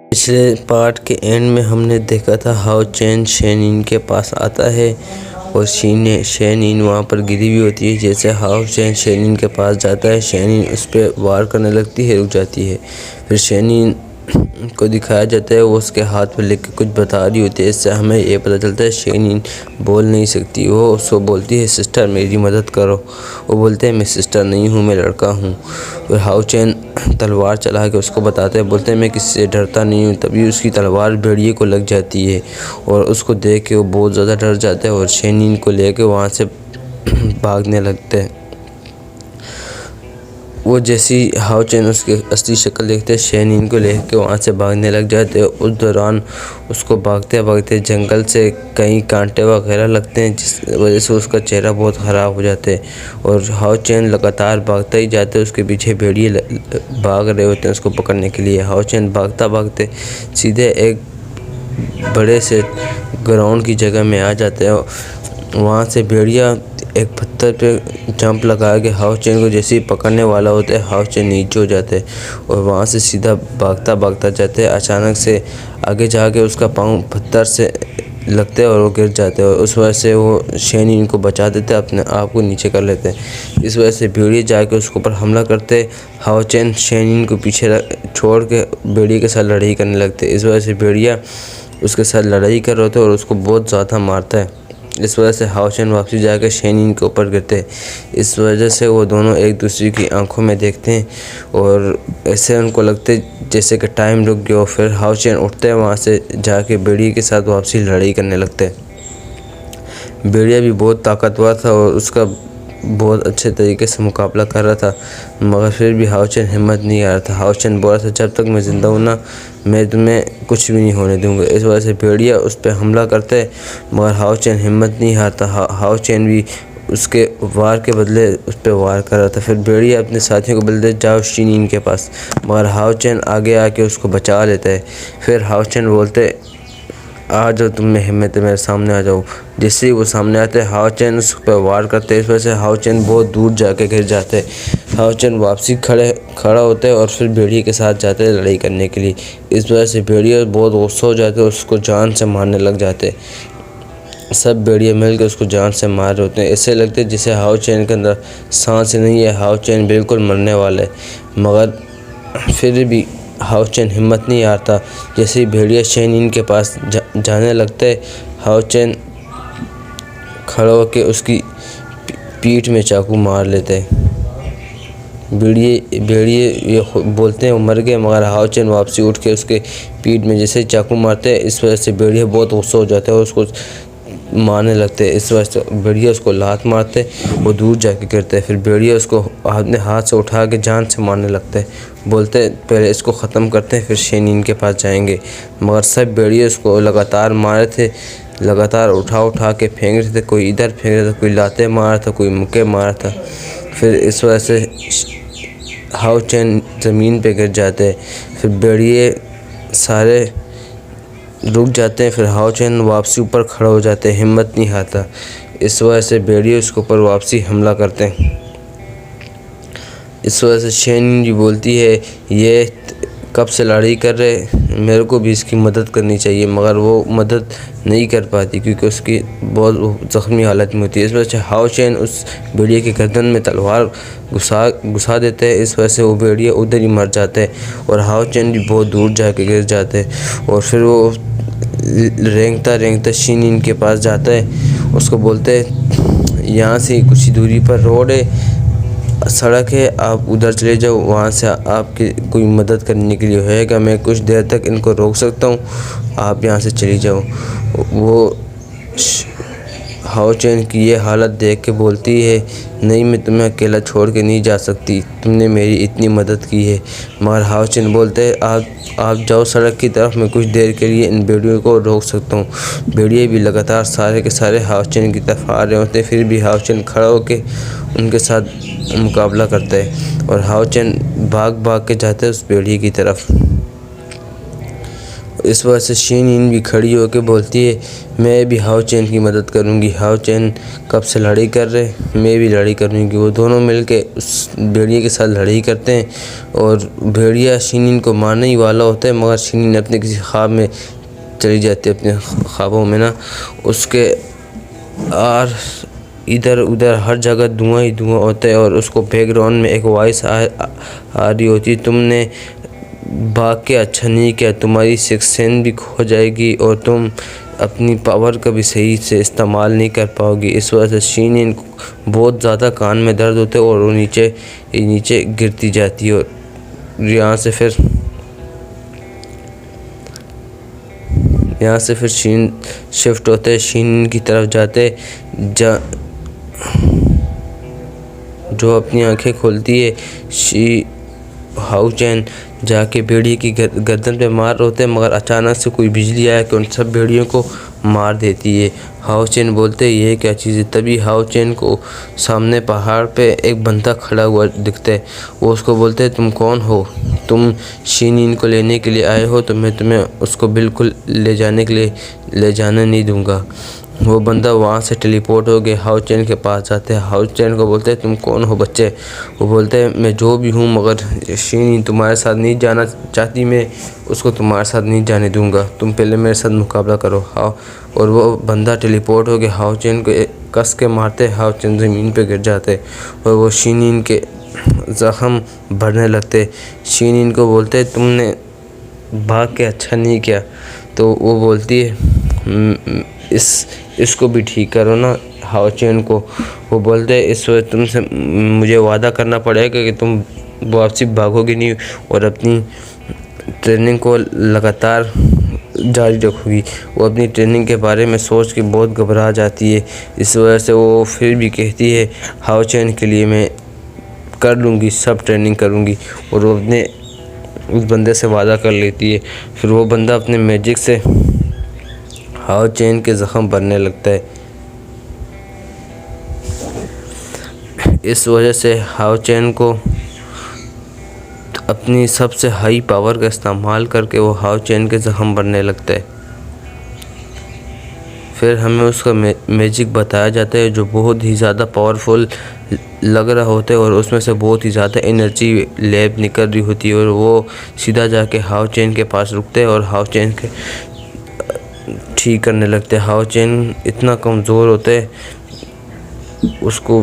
पिछले पार्ट के एंड में हमने देखा था हाओ चैन शेनिन के पास आता है और शेनिन वहाँ पर गिरी हुई होती है। जैसे हाओ चैन शेनिन के पास जाता है, शेनिन उस पर वार करने लगती है, रुक जाती है। फिर शेनिन को दिखाया जाता है वो उसके हाथ पर लेकर कुछ बता रही होती है। इससे हमें ये पता चलता है शेनिन बोल नहीं सकती। वो उसको बोलती है सिस्टर मेरी मदद करो। वो बोलते हैं मैं सिस्टर नहीं हूँ, मैं लड़का हूँ। फिर हाओ चैन तलवार चला के उसको बताते हैं, बोलते हैं मैं किसी से डरता नहीं हूँ। तभी उसकी तलवार भेड़िए को लग जाती है और उसको देख के वो बहुत ज़्यादा डर जाता है और शेनिन को लेके वहाँ से भागने लगते हैं। वो जैसी हाओ चैन उसकी असली शक्ल देखते हैं, शेनिन को लेके वहाँ से भागने लग जाते हैं। उस दौरान उसको भागते भागते जंगल से कई कांटे वगैरह लगते हैं, जिस वजह से उसका चेहरा बहुत ख़राब हो जाता है और हाओ चैन लगातार भागता ही जाता है। उसके पीछे भेड़िए भाग रहे होते हैं उसको पकड़ने के लिए। हाओ चैन भागता भागते सीधे एक बड़े से ग्राउंड की जगह में आ जाते हैं। वहाँ से भेड़िया एक पत्थर पे जंप लगा के हाओ चैन को जैसे ही पकड़ने वाला होता है, हाओ चैन नीचे हो जाते हैं और वहाँ से सीधा भागता भागता जाते हैं। अचानक से आगे जाके उसका पाँव पत्थर से लगते हैं और वो गिर जाते हैं और उस वजह से वो शेनिन को बचा देते हैं, अपने आप को नीचे कर लेते हैं। इस वजह से भेड़िए जाके उसके ऊपर हमला करते। हाओ चैन शेनिन को पीछे छोड़ के भेड़िए के साथ लड़ाई करने लगते। इस वजह से भेड़िया उसके साथ लड़ाई कर रहे थे और उसको बहुत ज़्यादा मारता है। इस वजह से हाओ चैन वापसी जाकर शेनिन के ऊपर गिरते हैं। इस वजह से वो दोनों एक दूसरे की आंखों में देखते हैं और ऐसे उनको लगते जैसे कि टाइम रुक गया। फिर हाओ चैन उठते हैं, वहाँ से जाके भेड़िए के साथ वापसी लड़ाई करने लगते हैं। भेड़िया भी बहुत ताकतवर था और उसका बहुत अच्छे तरीके से मुकाबला कर रहा था, मगर फिर भी हाओ चैन हिम्मत नहीं आ रहा था। हाओ चैन बोल रहा था जब तक मैं ज़िंदा हूँ ना, मैं तुम्हें कुछ भी नहीं होने दूँगा। इस वजह से भेड़िया उस पर हमला करते हैं, मगर हाओ चैन हिम्मत नहीं हारता। हाओ चैन भी उसके वार के बदले उस पर वार कर रहा था। फिर भेड़िया अपने साथियों को बोलते जाओ शेनिन के पास, मगर हाओ चैन आगे आके उसको बचा लेता है। फिर हाओ चैन बोलते आ जाओ, तुम में हिम्मत है मेरे सामने आ जाओ। जैसे ही वो सामने आते हैं हाओ चैन उस पर वार करते हैं। इस वजह से हाओ चैन बहुत दूर जाके गिर जाते हैं। हाओ चैन वापसी खड़ा होता है और फिर भेड़िए के साथ जाते हैं लड़ाई करने के लिए। इस वजह से भेड़िए बहुत गुस्सा हो जाते हैं, उसको जान से मारने लग जाते हैं। सब भेड़िए मिलकर उसको जान से मार रहे होते हैं। ऐसे लगते हैं जैसे हाओ चैन के अंदर सांस नहीं है, हाओ चैन बिल्कुल मरने वाला है, मगर फिर भी हाओ चैन हिम्मत नहीं हारता। जैसे ही भेड़िया शेनिन के पास जाने लगता है, हाओ चैन खड़ा होकर उसकी पीठ में चाकू मार लेते हैं। भेड़िए ये बोलते हैं वो मर गए, मगर हाओ चैन वापसी उठ के उसके पीठ में जैसे ही चाकू मारते हैं, इस वजह से भेड़िया बहुत गुस्सा हो जाता है और उसको मारने लगते हैं। इस वजह से भेड़िया उसको लात मारते, वो दूर जाके गिरते हैं। फिर भेड़िया उसको अपने हाथ से उठा के जान से मारने लगते हैं, बोलते पहले इसको ख़त्म करते हैं फिर शेनिन के पास जाएंगे। मगर सब भेड़िए उसको लगातार मारे थे, लगातार उठा के फेंक रहे थे। कोई इधर फेंक रहा था, कोई लाते मार रहा था, कोई मुक्के मार रहा था। फिर इस वजह से हाओ चैन ज़मीन पे गिर जाते हैं। फिर भेड़िए सारे रुक जाते हैं। फिर हाओ चैन वापसी ऊपर खड़ा हो जाते हैं, हिम्मत नहीं हारता। इस वजह से भेड़िए उसके ऊपर वापसी हमला करते हैं। इस वजह से शेनिन जी बोलती है ये कब से लड़ाई कर रहे, मेरे को भी इसकी मदद करनी चाहिए, मगर वो मदद नहीं कर पाती क्योंकि उसकी बहुत ज़ख्मी हालत में होती है। इस वजह से हाओ चैन उस भेड़िए के गर्दन में तलवार घुसा देते हैं। इस वजह से वो भेड़िया उधर ही मर जाते हैं और हाओ चैन भी बहुत दूर जाके गिर जाते हैं। और फिर वो रेंगता शेनिन के पास जाता है, उसको बोलते हैं यहाँ से कुछ ही दूरी पर रोड है, सड़क है, आप उधर चले जाओ, वहाँ से आपकी कोई मदद करने के लिए होएगा। मैं कुछ देर तक इनको रोक सकता हूँ, आप यहाँ से चली जाओ। वो हाओ चैन की ये हालत देख के बोलती है नहीं, मैं तुम्हें अकेला छोड़ के नहीं जा सकती, तुमने मेरी इतनी मदद की है। मगर हाओ चैन बोलते हैं आप जाओ सड़क की तरफ, मैं कुछ देर के लिए इन भेड़ियों को रोक सकता हूँ। भेड़िए भी लगातार सारे के सारे हाओ चैन की तरफ आ रहे होते हैं, फिर भी हाओ चैन खड़ा होकर उनके साथ मुकाबला करता है और हाओ चैन भाग के जाते हैं उस भेड़िए की तरफ। इस वजह से शीन भी खड़ी होकर बोलती है मैं भी हाओ चैन की मदद करूंगी। हाओ चैन कब से लड़ाई कर रहे, मैं भी लड़ाई करूंगी। वो दोनों मिलके उस भेड़िए के साथ लड़ाई करते हैं और भेड़िया शीन को मारने ही वाला होता है, मगर शीन अपने किसी ख्वाब में चली जाती है, अपने ख्वाबों में ना। उसके और इधर उधर हर जगह धुआं ही धुआं होता है और उसको बैकग्राउंड में एक वॉइस आ रही होती है, तुमने भाग के अच्छा नहीं किया, तुम्हारी सिक्स सेंस भी खो जाएगी और तुम अपनी पावर का भी सही से इस्तेमाल नहीं कर पाओगी। इस वजह से शीन को बहुत ज़्यादा कान में दर्द होता है और वो नीचे गिरती जाती है। और यहाँ से फिर शीन शिफ्ट होते हैं, शीन की तरफ जाते जो अपनी आंखें खोलती है। हाओ चैन जाके भेड़िए की गर्दन पे मार होते हैं, मगर अचानक से कोई बिजली आया कि उन सब भेड़ियों को मार देती है। हाओ चैन बोलते हैं ये क्या चीज़ है। तभी हाओ चैन को सामने पहाड़ पे एक बंदा खड़ा हुआ दिखता है। वो उसको बोलते हैं तुम कौन हो, तुम शीन को लेने के लिए आए हो तो मैं तुम्हें उसको बिल्कुल ले जाने नहीं दूंगा। वो बंदा वहाँ से टेलीपोर्ट हो गया, हाओ चैन के पास जाते हैं। हाओ चैन को बोलते हैं तुम कौन हो बच्चे। वो बोलते हैं मैं जो भी हूँ, मगर शीन तुम्हारे साथ नहीं जाना चाहती, मैं उसको तुम्हारे साथ नहीं जाने दूंगा, तुम पहले मेरे साथ मुकाबला करो। और वो बंदा टेलीपोर्ट हो गया, हाओ चैन को कस के मारते, हाओ चैन ज़मीन पे गिर जाते और वो शीन के ज़ख्म भरने लगते। शीन को बोलते तुमने भाग के अच्छा नहीं किया। तो वो बोलती है इसको भी ठीक करो ना हाओ चैन को। वो बोलते हैं इस वजह तुमसे मुझे वादा करना पड़ेगा कि तुम वापसी भागोगी नहीं और अपनी ट्रेनिंग को लगातार जारी रखोगी। वो अपनी ट्रेनिंग के बारे में सोच के बहुत घबरा जाती है। इस वजह से वो फिर भी कहती है हाओ चैन के लिए मैं कर लूँगी, सब ट्रेनिंग करूँगी। और वो अपने उस बंदे से वादा कर लेती है। फिर वो बंदा अपने मैजिक से हाओ चैन के ज़ख्म भरने लगता है। इस वजह से हाओ चैन को अपनी सबसे हाई पावर का इस्तेमाल करके वो हाओ चैन के ज़ख्म भरने लगता है। फिर हमें उसका मैजिक बताया जाता है जो बहुत ही ज़्यादा पावरफुल लग रहा होता है और उसमें से बहुत ही ज़्यादा एनर्जी लैब निकल रही होती है। और वो सीधा जाके हाओ चैन के पास रुकते हैं और हाओ चैन के ठीक करने लगते हैं। हाओ चैन इतना कमज़ोर होता है, उसको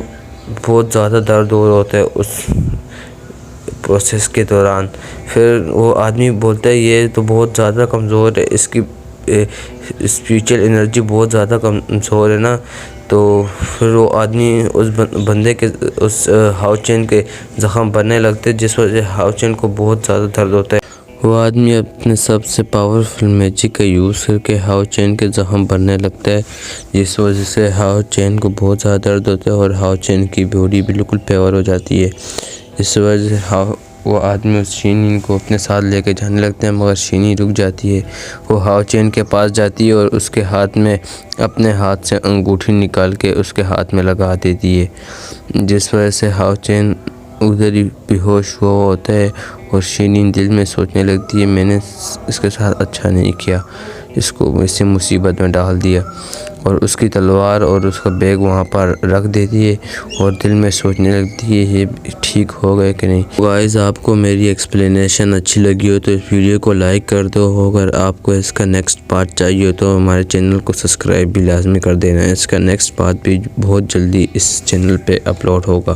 बहुत ज़्यादा दर्द हो रहा होता है उस प्रोसेस के दौरान। फिर वो आदमी बोलता है ये तो बहुत ज़्यादा कमज़ोर है, इसकी स्पिरिचुअल एनर्जी बहुत ज़्यादा कमज़ोर है ना। तो फिर वो आदमी उस बंदे के उस हाओ चैन के ज़ख्म भरने लगते, जिस वजह से हाओ चैन को बहुत ज़्यादा दर्द होता है। वो आदमी अपने सबसे पावरफुल मैजिक का यूज़ करके हाओ चैन के ज़ख्म भरने लगता है, जिस वजह से हाओ चैन को बहुत ज़्यादा दर्द होता है और हाओ चैन की बॉडी बिल्कुल प्योर हो जाती है। इस वजह से वो आदमी उस शीन को अपने साथ लेके जाने लगते हैं, मगर शीन रुक जाती है। वो हाओ चैन के पास जाती है और उसके हाथ में अपने हाथ से अंगूठी निकाल के उसके हाथ में लगा देती है, जिस वजह से हाओ चैन उधर ही बेहोश हुआ होता है। और शीन दिल में सोचने लगती है मैंने इसके साथ अच्छा नहीं किया, इसको इसी मुसीबत में डाल दिया। और उसकी तलवार और उसका बैग वहाँ पर रख देती है और दिल में सोचने लगती है ये ठीक हो गए कि नहीं। गाइस आपको मेरी एक्सप्लेनेशन अच्छी लगी हो तो इस वीडियो को लाइक कर दो। अगर आपको इसका नेक्स्ट पार्ट चाहिए तो हमारे चैनल को सब्सक्राइब भी लाजमी कर देना। इसका नेक्स्ट पार्ट भी बहुत जल्दी इस चैनल पे अपलोड होगा।